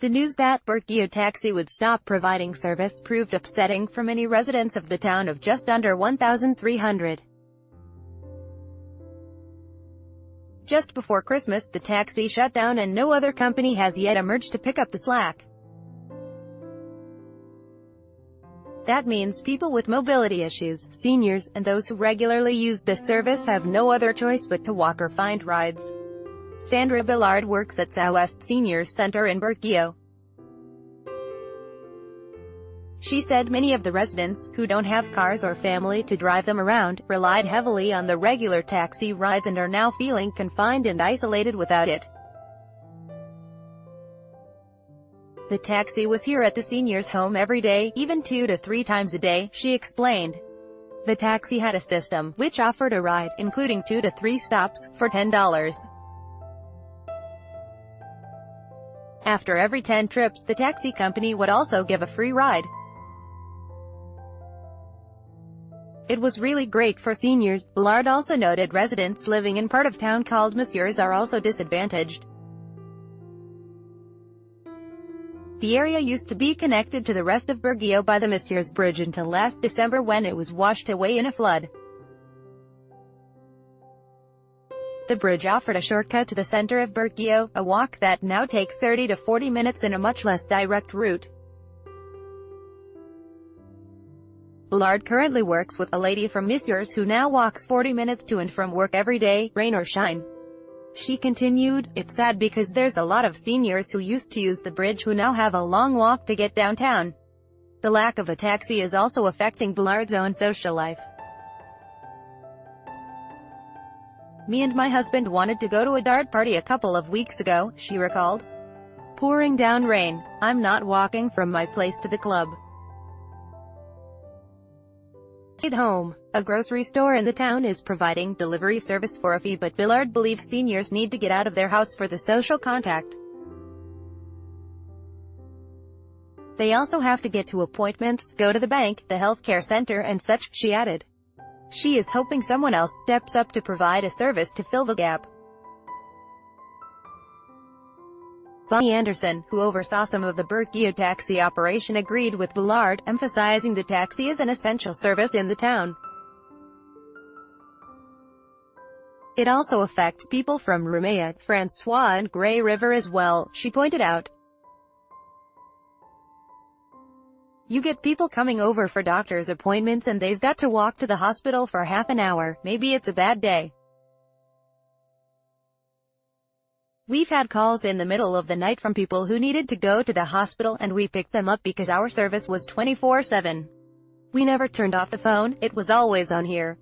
The news that Burgeo Taxi would stop providing service proved upsetting for many residents of the town of just under 1,300. Just before Christmas, the taxi shut down and no other company has yet emerged to pick up the slack. That means people with mobility issues, seniors, and those who regularly use this service have no other choice but to walk or find rides. Sandra Billard works at Sou'West Seniors Center in Burgeo. She said many of the residents, who don't have cars or family to drive them around, relied heavily on the regular taxi rides and are now feeling confined and isolated without it. The taxi was here at the seniors' home every day, even 2 to 3 times a day, she explained. The taxi had a system, which offered a ride, including 2 to 3 stops, for $10. After every 10 trips, the taxi company would also give a free ride. It was really great for seniors. Billard also noted residents living in part of town called Messieurs are also disadvantaged. The area used to be connected to the rest of Burgeo by the Messieurs Bridge until last December when it was washed away in a flood. The bridge offered a shortcut to the center of Burgeo, a walk that now takes 30 to 40 minutes in a much less direct route. Billard currently works with a lady from Messieurs who now walks 40 minutes to and from work every day, rain or shine. She continued, "It's sad because there's a lot of seniors who used to use the bridge who now have a long walk to get downtown." The lack of a taxi is also affecting Billard's own social life. "Me and my husband wanted to go to a dart party a couple of weeks ago," she recalled. "Pouring down rain. I'm not walking from my place to the club. At home." A grocery store in the town is providing delivery service for a fee, but Billard believes seniors need to get out of their house for the social contact. They also have to get to appointments, go to the bank, the healthcare center and such, she added. She is hoping someone else steps up to provide a service to fill the gap. Bonnie Anderson, who oversaw some of the Burgeo taxi operation, agreed with Billard, emphasizing the taxi is an essential service in the town. It also affects people from Rumea, Francois and Grey River as well, she pointed out. You get people coming over for doctor's appointments and they've got to walk to the hospital for half an hour, maybe it's a bad day. We've had calls in the middle of the night from people who needed to go to the hospital and we picked them up because our service was 24/7. We never turned off the phone, it was always on here.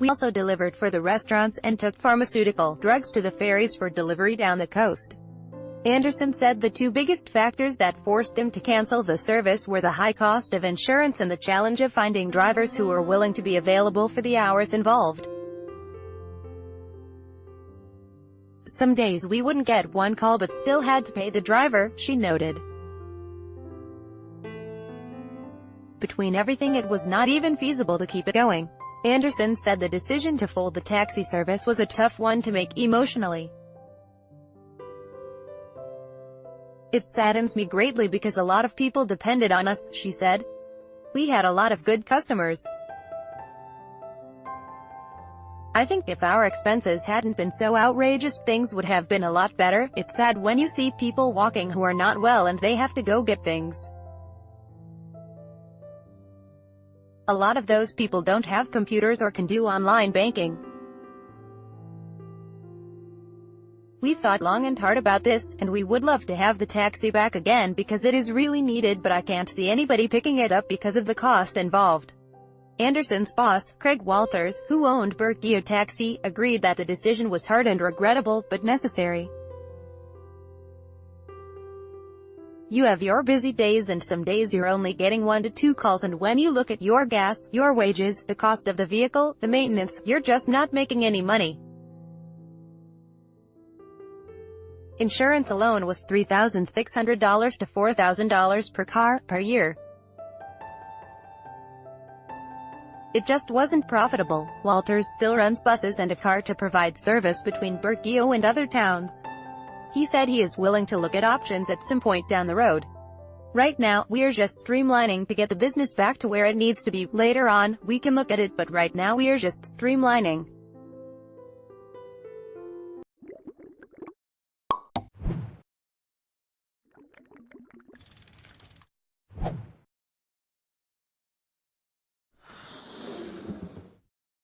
We also delivered for the restaurants and took pharmaceutical drugs to the ferries for delivery down the coast. Anderson said the two biggest factors that forced him to cancel the service were the high cost of insurance and the challenge of finding drivers who were willing to be available for the hours involved. Some days we wouldn't get one call but still had to pay the driver, she noted. Between everything it was not even feasible to keep it going. Anderson said the decision to fold the taxi service was a tough one to make emotionally. It saddens me greatly because a lot of people depended on us, she said. We had a lot of good customers. I think if our expenses hadn't been so outrageous, things would have been a lot better. It's sad when you see people walking who are not well and they have to go get things. A lot of those people don't have computers or can do online banking. We thought long and hard about this, and we would love to have the taxi back again because it is really needed, but I can't see anybody picking it up because of the cost involved. Anderson's boss, Craig Walters, who owned Burgeo Taxi, agreed that the decision was hard and regrettable, but necessary. You have your busy days and some days you're only getting 1 to 2 calls, and when you look at your gas, your wages, the cost of the vehicle, the maintenance, you're just not making any money. Insurance alone was $3,600 to $4,000 per car, per year. It just wasn't profitable. Walters still runs buses and a car to provide service between Burgeo and other towns. He said he is willing to look at options at some point down the road. Right now, we're just streamlining to get the business back to where it needs to be. Later on, we can look at it, but right now we're just streamlining.